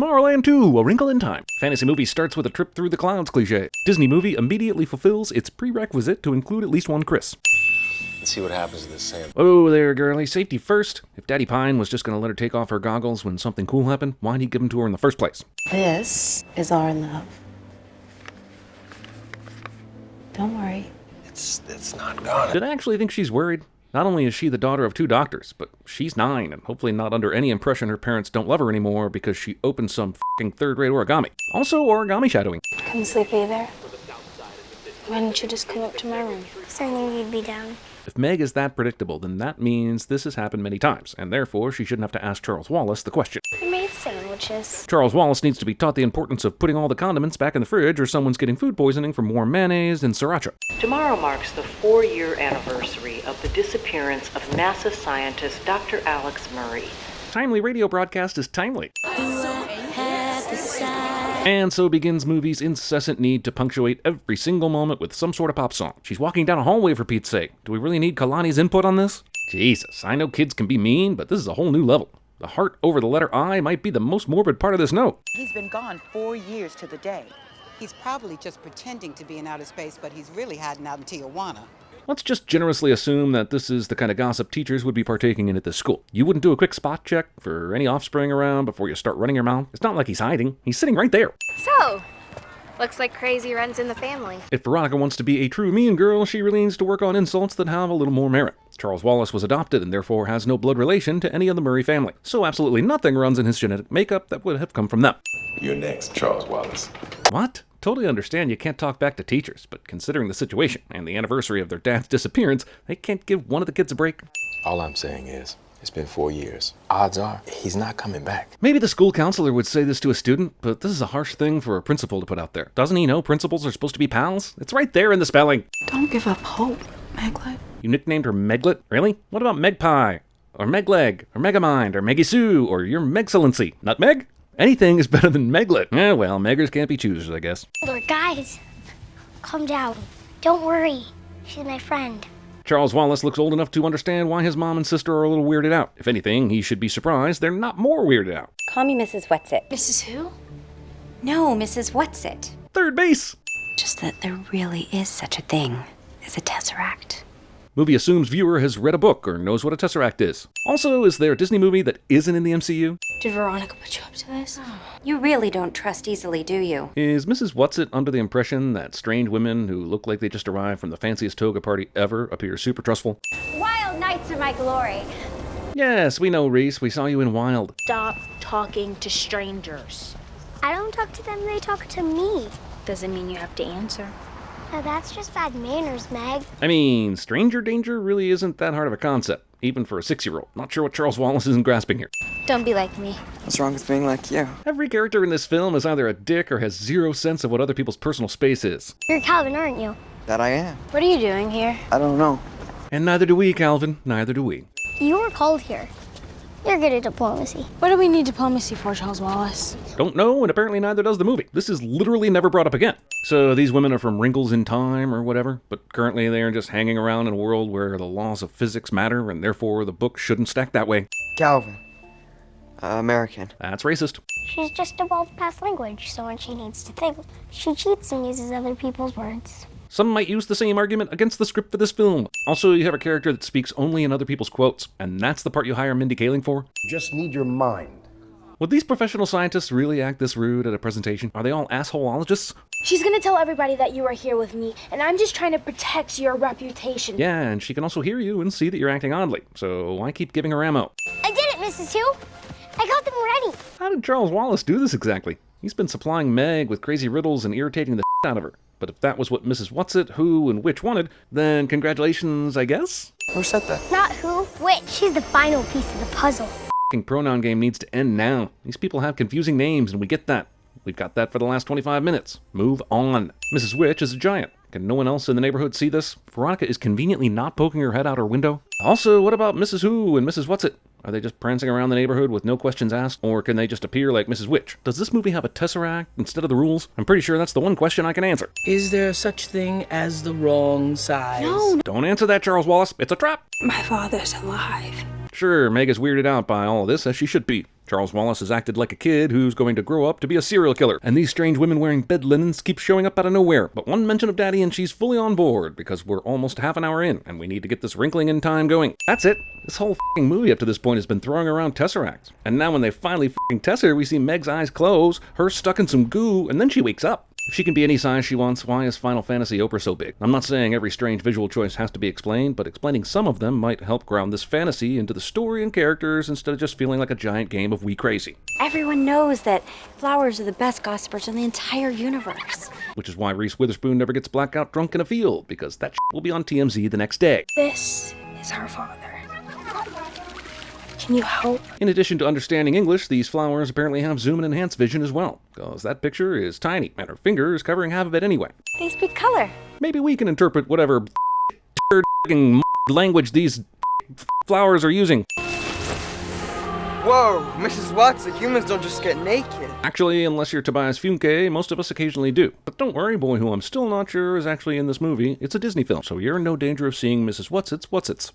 Tomorrowland 2, A Wrinkle in Time. Fantasy movie starts with a trip through the clouds cliche. Disney movie immediately fulfills its prerequisite to include at least one Chris. Let's see what happens to this Sam. Oh there, girlie. Safety first. If Daddy Pine was just gonna let her take off her goggles when something cool happened, why'd he give them to her in the first place? This is our love. Don't worry. It's not gonna. Did I actually think she's worried? Not only is she the daughter of 2 doctors, but she's 9 and hopefully not under any impression her parents don't love her anymore because she opened some f***ing third-rate origami. Also, origami shadowing. Come sleep either. Why don't you just come up to my room? Certainly you'd be down. If Meg is that predictable, then that means this has happened many times, and therefore she shouldn't have to ask Charles Wallace the question. I made sandwiches. Charles Wallace needs to be taught the importance of putting all the condiments back in the fridge or someone's getting food poisoning from more mayonnaise and sriracha. Tomorrow marks the 4-year anniversary of the disappearance of NASA scientist Dr. Alex Murray. Timely radio broadcast is timely. And so begins movie's incessant need to punctuate every single moment with some sort of pop song. She's walking down a hallway for Pete's sake. Do we really need Kalani's input on this? Jesus, I know kids can be mean, but this is a whole new level. The heart over the letter I might be the most morbid part of this note. He's been gone 4 years to the day. He's probably just pretending to be in outer space, but he's really hiding out in Tijuana. Let's just generously assume that this is the kind of gossip teachers would be partaking in at this school. You wouldn't do a quick spot check for any offspring around before you start running your mouth? It's not like he's hiding. He's sitting right there. So, looks like crazy runs in the family. If Veronica wants to be a true mean girl, she really needs to work on insults that have a little more merit. Charles Wallace was adopted and therefore has no blood relation to any of the Murray family. So absolutely nothing runs in his genetic makeup that would have come from them. You're next, Charles Wallace. What? Totally understand you can't talk back to teachers, but considering the situation and the anniversary of their dad's disappearance, they can't give one of the kids a break. All I'm saying is, it's been 4 years. Odds are, he's not coming back. Maybe the school counselor would say this to a student, but this is a harsh thing for a principal to put out there. Doesn't he know principals are supposed to be pals? It's right there in the spelling. Don't give up hope, Meglet. You nicknamed her Meglet? Really? What about Megpie? Or Megleg? Or Megamind? Or Meggy Sue? Or your Megcellency? Nutmeg? Anything is better than Meglet. Eh, well, Meggers can't be choosers, I guess. Lord, guys, calm down. Don't worry. She's my friend. Charles Wallace looks old enough to understand why his mom and sister are a little weirded out. If anything, he should be surprised they're not more weirded out. Call me Mrs. Whatsit. Mrs. Who? No, Mrs. Whatsit. Third base! Just that there really is such a thing as a tesseract. Movie assumes viewer has read a book or knows what a tesseract is. Also, is there a Disney movie that isn't in the MCU? Did Veronica put you up to this? You really don't trust easily, do you? Is Mrs. Whatsit under the impression that strange women who look like they just arrived from the fanciest toga party ever appear super trustful? Wild nights are my glory. Yes, we know, Reese. We saw you in Wild. Stop talking to strangers. I don't talk to them, they talk to me. Doesn't mean you have to answer. Now that's just bad manners, Meg. I mean, stranger danger really isn't that hard of a concept, even for a 6-year-old. Not sure what Charles Wallace isn't grasping here. Don't be like me. What's wrong with being like you? Every character in this film is either a dick or has zero sense of what other people's personal space is. You're Calvin, aren't you? That I am. What are you doing here? I don't know. And neither do we, Calvin. Neither do we. You were called here. You're good at diplomacy. What do we need diplomacy for, Charles Wallace? Don't know, and apparently neither does the movie. This is literally never brought up again. So these women are from Wrinkles in Time or whatever, but currently they are just hanging around in a world where the laws of physics matter, and therefore the book shouldn't stack that way. Calvin. American. That's racist. She's just evolved past language, so when she needs to think, she cheats and uses other people's words. Some might use the same argument against the script for this film. Also, you have a character that speaks only in other people's quotes, and that's the part you hire Mindy Kaling for? Just need your mind. Would these professional scientists really act this rude at a presentation? Are they all assholeologists? She's gonna tell everybody that you are here with me, and I'm just trying to protect your reputation. Yeah, and she can also hear you and see that you're acting oddly, so why keep giving her ammo? I did it, Mrs. Who. I got them ready. How did Charles Wallace do this exactly? He's been supplying Meg with crazy riddles and irritating the out of her. But if that was what Mrs. Whatsit, Who, and Which wanted, then congratulations, I guess? Who said that? Not who, which. She's the final piece of the puzzle. The pronoun game needs to end now. These people have confusing names, and we get that. We've got that for the last 25 minutes. Move on. Mrs. Which is a giant. Can no one else in the neighborhood see this? Veronica is conveniently not poking her head out her window. Also, what about Mrs. Who and Mrs. Whatsit? Are they just prancing around the neighborhood with no questions asked, or can they just appear like Mrs. Which? Does this movie have a tesseract instead of the rules? I'm pretty sure that's the one question I can answer. Is there such thing as the wrong size? No. Don't answer that, Charles Wallace. It's a trap. My father's alive. Sure, Meg is weirded out by all of this, as she should be. Charles Wallace has acted like a kid who's going to grow up to be a serial killer, and these strange women wearing bed linens keep showing up out of nowhere. But one mention of Daddy and she's fully on board, because we're almost half an hour in, and we need to get this wrinkling in time going. That's it. This whole f***ing movie up to this point has been throwing around Tesseracts. And now when they finally f***ing test her, we see Meg's eyes close, her stuck in some goo, and then she wakes up. If she can be any size she wants, why is Final Fantasy Oprah so big? I'm not saying every strange visual choice has to be explained, but explaining some of them might help ground this fantasy into the story and characters instead of just feeling like a giant game of We Crazy. Everyone knows that flowers are the best gossipers in the entire universe. Which is why Reese Witherspoon never gets blackout drunk in a field, because that will be on TMZ the next day. This is our father. Can you help? In addition to understanding English, these flowers apparently have zoom and enhance vision as well, because that picture is tiny, and her finger is covering half of it anyway. They speak color. Maybe we can interpret whatever language these flowers are using. Whoa, Mrs. Watson, humans don't just get naked. Actually, unless you're Tobias Funke, most of us occasionally do. But don't worry, boy who I'm still not sure is actually in this movie. It's a Disney film, so you're in no danger of seeing Mrs. Whatsits.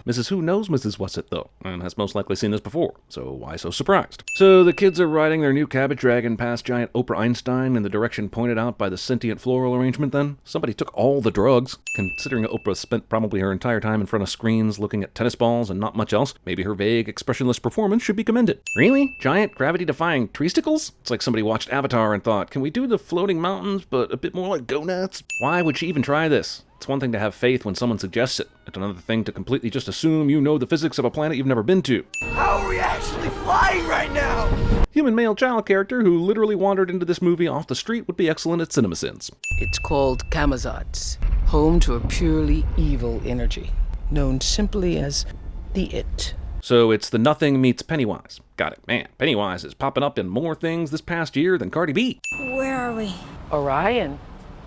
Mrs. Who knows Mrs. Whatsit, though, and has most likely seen this before, so why so surprised? So the kids are riding their new cabbage dragon past giant Oprah Einstein in the direction pointed out by the sentient floral arrangement then? Somebody took all the drugs. Considering Oprah spent probably her entire time in front of screens looking at tennis balls and not much else, maybe her vague, expressionless performance should be commended. Really? Giant, gravity-defying treesticles? It's like somebody watched Avatar and thought, can we do the floating mountains, but a bit more like donuts? Why would she even try this? It's one thing to have faith when someone suggests it. It's another thing to completely just assume you know the physics of a planet you've never been to. How are we actually flying right now? Human male child character who literally wandered into this movie off the street would be excellent at CinemaSins. It's called CinemaSins, home to a purely evil energy, known simply as the It. So it's the Nothing meets Pennywise. Got it. Man, Pennywise is popping up in more things this past year than Cardi B. Where are we? Orion.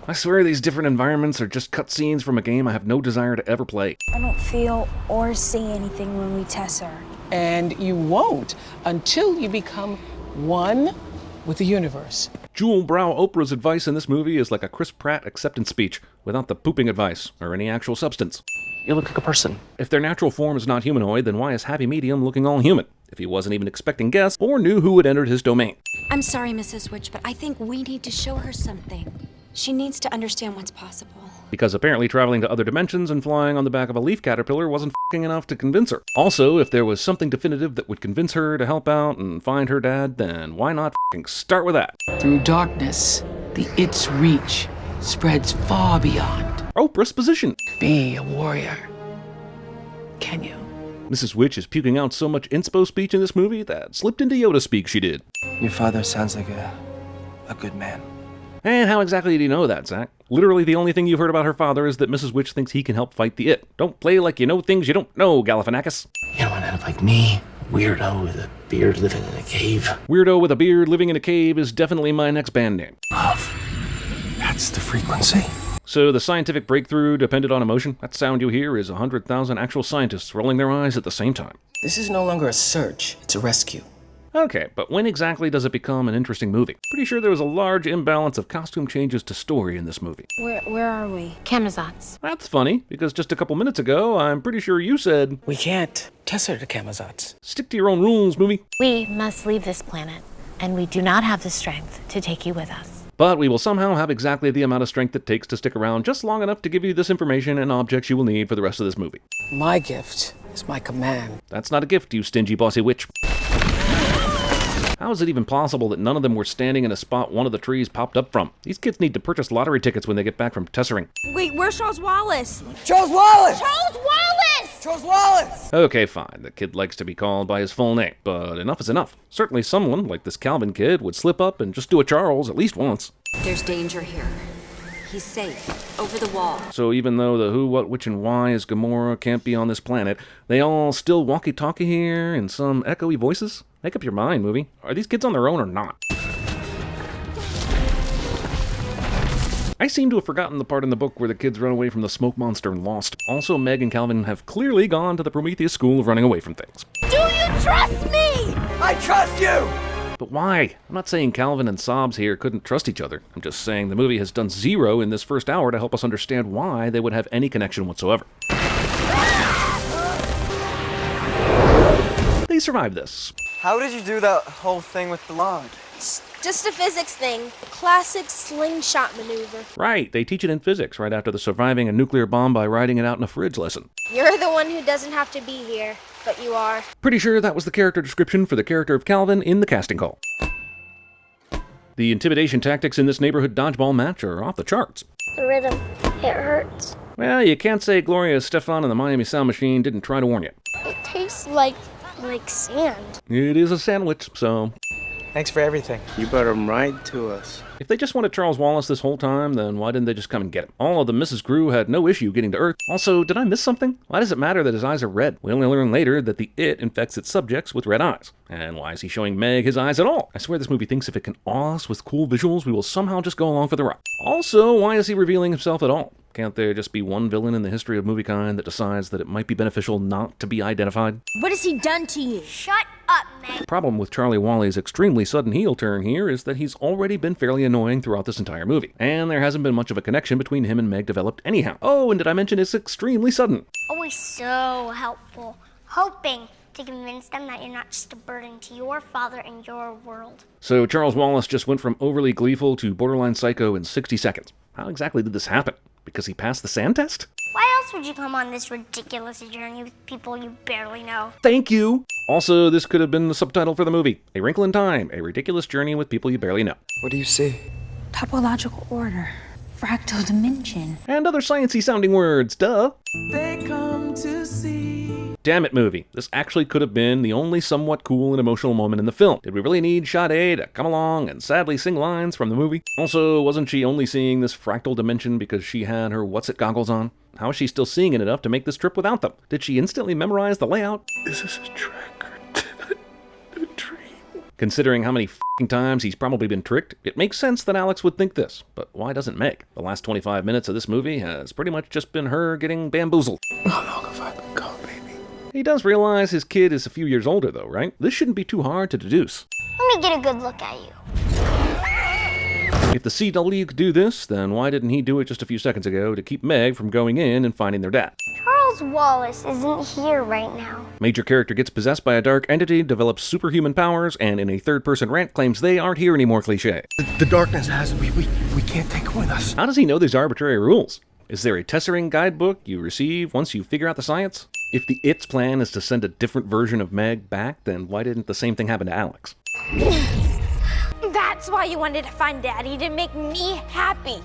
I swear these different environments are just cutscenes from a game I have no desire to ever play. I don't feel or see anything when we test her. And you won't until you become one with the universe. Jewel Brow Oprah's advice in this movie is like a Chris Pratt acceptance speech, without the pooping advice, or any actual substance. You look like a person. If their natural form is not humanoid, then why is Happy Medium looking all human? If he wasn't even expecting guests, or knew who had entered his domain. I'm sorry, Mrs. Witch, but I think we need to show her something. She needs to understand what's possible. Because apparently traveling to other dimensions and flying on the back of a leaf caterpillar wasn't f***ing enough to convince her. Also, if there was something definitive that would convince her to help out and find her dad, then why not f***ing start with that? Through darkness, the It's reach spreads far beyond. Oprah's position. Be a warrior. Can you? Mrs. Witch is puking out so much inspo speech in this movie that slipped into Yoda speak she did. Your father sounds like a good man. And how exactly do you know that, Zach? Literally the only thing you've heard about her father is that Mrs. Witch thinks he can help fight the It. Don't play like you know things you don't know, Galifianakis. You don't want to end up like me, weirdo with a beard living in a cave. Weirdo with a beard living in a cave is definitely my next band name. Love. That's the frequency. So the scientific breakthrough depended on emotion? That sound you hear is 100,000 actual scientists rolling their eyes at the same time. This is no longer a search, it's a rescue. Okay, but when exactly does it become an interesting movie? Pretty sure there was a large imbalance of costume changes to story in this movie. Where are we? CinemaSins. That's funny, because just a couple minutes ago, I'm pretty sure you said, We can't test her to CinemaSins. stick to your own rules, movie. We must leave this planet, and we do not have the strength to take you with us. But we will somehow have exactly the amount of strength it takes to stick around just long enough to give you this information and objects you will need for the rest of this movie. My gift is my command. That's not a gift, you stingy bossy witch. How is it even possible that none of them were standing in a spot one of the trees popped up from? These kids need to purchase lottery tickets when they get back from Tessering. Wait, where's Charles Wallace? Charles Wallace! Charles Wallace! Charles Wallace! Okay, fine, the kid likes to be called by his full name, but enough is enough. Certainly someone, like this Calvin kid, would slip up and just do a Charles at least once. There's danger here. He's safe. Over the wall. So even though the who, what, which, and why is Gamora can't be on this planet, they all still walkie-talkie here in some echoey voices? Make up your mind, movie. Are these kids on their own or not? I seem to have forgotten the part in the book where the kids run away from the smoke monster and lost. Also, Meg and Calvin have clearly gone to the Prometheus school of running away from things. Do you trust me? I trust you! But why? I'm not saying Calvin and Sobs here couldn't trust each other. I'm just saying the movie has done zero in this first hour to help us understand why they would have any connection whatsoever. they survive this. How did you do that whole thing with the log? Just a physics thing. Classic slingshot maneuver. Right, they teach it in physics right after the surviving a nuclear bomb by riding it out in a fridge lesson. You're the one who doesn't have to be here, but you are. Pretty sure that was the character description for the character of Calvin in the casting call. The intimidation tactics in this neighborhood dodgeball match are off the charts. The rhythm, it hurts. Well, you can't say Gloria Estefan and the Miami Sound Machine didn't try to warn you. It tastes like sand. It is a sandwich, so... Thanks for everything. You brought him right to us. If they just wanted Charles Wallace this whole time, then why didn't they just come and get him? All of the Mrs. Grew had no issue getting to Earth. Also, did I miss something? Why does it matter that his eyes are red? We only learn later that the It infects its subjects with red eyes. And why is he showing Meg his eyes at all? I swear this movie thinks if it can awe us with cool visuals, we will somehow just go along for the ride. Also, why is he revealing himself at all? Can't there just be one villain in the history of moviekind that decides that it might be beneficial not to be identified? What has he done to you? Shut up, Meg. The problem with Charlie Wally's extremely sudden heel turn here is that he's already been fairly annoying throughout this entire movie, and there hasn't been much of a connection between him and Meg developed anyhow. Oh, and did I mention it's extremely sudden? Always so helpful, hoping to convince them that you're not just a burden to your father and your world. So Charles Wallace just went from overly gleeful to borderline psycho in 60 seconds. How exactly did this happen? Because he passed the sand test? Why else would you come on this ridiculous journey with people you barely know? Thank you! Also, this could have been the subtitle for the movie. A Wrinkle in Time, a ridiculous journey with people you barely know. What do you see? Topological order. Fractal dimension. And other sciencey sounding words, duh! They come to see. Damn it, movie. This actually could have been the only somewhat cool and emotional moment in the film. Did we really need Sade to come along and sadly sing lines from the movie? Also, wasn't she only seeing this fractal dimension because she had her what's-it goggles on? How is she still seeing it enough to make this trip without them? Did she instantly memorize the layout? Is this a trick or a dream? Considering how many f***ing times he's probably been tricked, it makes sense that Alex would think this. But why doesn't Meg? The last 25 minutes of this movie has pretty much just been her getting bamboozled. How long have I been gone, baby? He does realize his kid is a few years older though, right? This shouldn't be too hard to deduce. Let me get a good look at you. If the CW could do this, then why didn't he do it just a few seconds ago to keep Meg from going in and finding their dad? Charles Wallace isn't here right now. Major character gets possessed by a dark entity, develops superhuman powers, and in a third-person rant claims they aren't here anymore cliché. The darkness has... We can't take it with us. How does he know these arbitrary rules? Is there a tessering guidebook you receive once you figure out the science? If the It's plan is to send a different version of Meg back, then why didn't the same thing happen to Alex? That's why you wanted to find Daddy, to make me happy.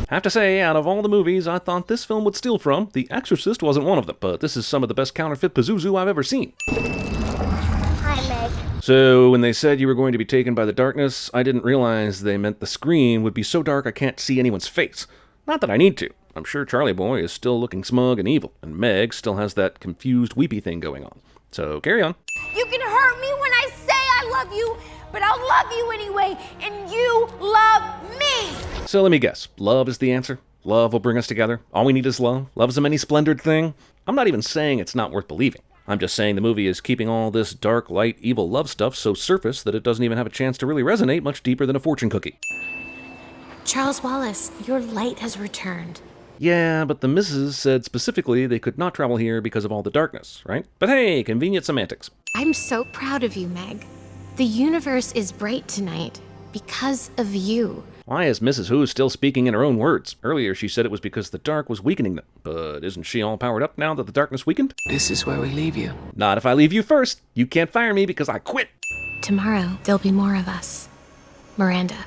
Have to say, out of all the movies I thought this film would steal from, The Exorcist wasn't one of them, but this is some of the best counterfeit Pazuzu I've ever seen. Hi, Meg. So, when they said you were going to be taken by the darkness, I didn't realize they meant the screen would be so dark I can't see anyone's face. Not that I need to. I'm sure Charlie Boy is still looking smug and evil, and Meg still has that confused weepy thing going on. So, carry on. You can hurt me when I say I love you, but I'll love you anyway, and you love me. So let me guess, love is the answer? Love will bring us together? All we need is love? Love is a many-splendored thing? I'm not even saying it's not worth believing. I'm just saying the movie is keeping all this dark, light, evil love stuff so surface that it doesn't even have a chance to really resonate much deeper than a fortune cookie. Charles Wallace, your light has returned. Yeah, but the missus said specifically they could not travel here because of all the darkness, right? But hey, convenient semantics. I'm so proud of you, Meg. The universe is bright tonight because of you. Why is Mrs. Who still speaking in her own words? Earlier she said it was because the dark was weakening them. But isn't she all powered up now that the darkness weakened? This is where we leave you. Not if I leave you first. You can't fire me because I quit. Tomorrow, there'll be more of us. Miranda,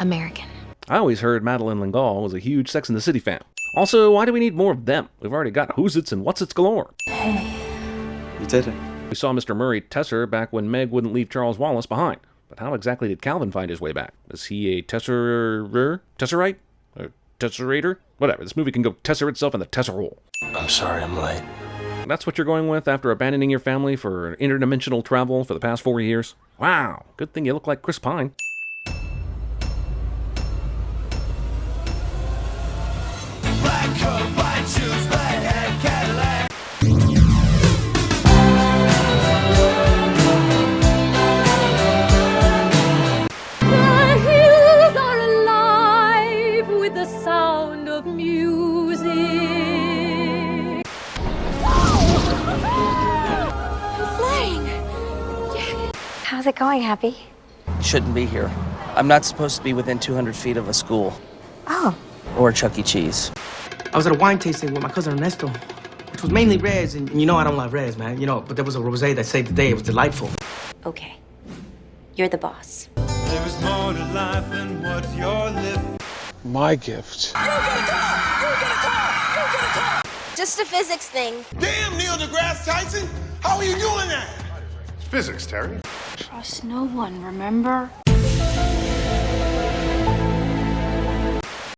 American. I always heard Madeline Lingal was a huge Sex and the City fan. Also, why do we need more of them? We've already got Who's-Its and What's-Its galore. You did it. We saw Mr. Murray Tesser back when Meg wouldn't leave Charles Wallace behind. But how exactly did Calvin find his way back? Is he a Tesserite? A Tesserator? Whatever, this movie can go Tesser itself in the Tesser hole. I'm sorry I'm late. That's what you're going with after abandoning your family for interdimensional travel for the past 4 years? Wow, good thing you look like Chris Pine. Black coat, white shoes, red hair, Cadillac. The hills are alive with the sound of music. I'm flying. it going, Happy? Shouldn't be here. I'm not supposed to be within 200 feet of a school. Oh. Or Chuck E. Cheese. I was at a wine tasting with my cousin Ernesto, which was mainly reds, and you know I don't love reds, man. You know, but there was a rosé that saved the day. It was delightful. Okay. You're the boss. There is more to life than what you're living. My gift. Just a physics thing. Damn, Neil deGrasse Tyson! How are you doing that? It's physics, Terry. Trust no one, remember?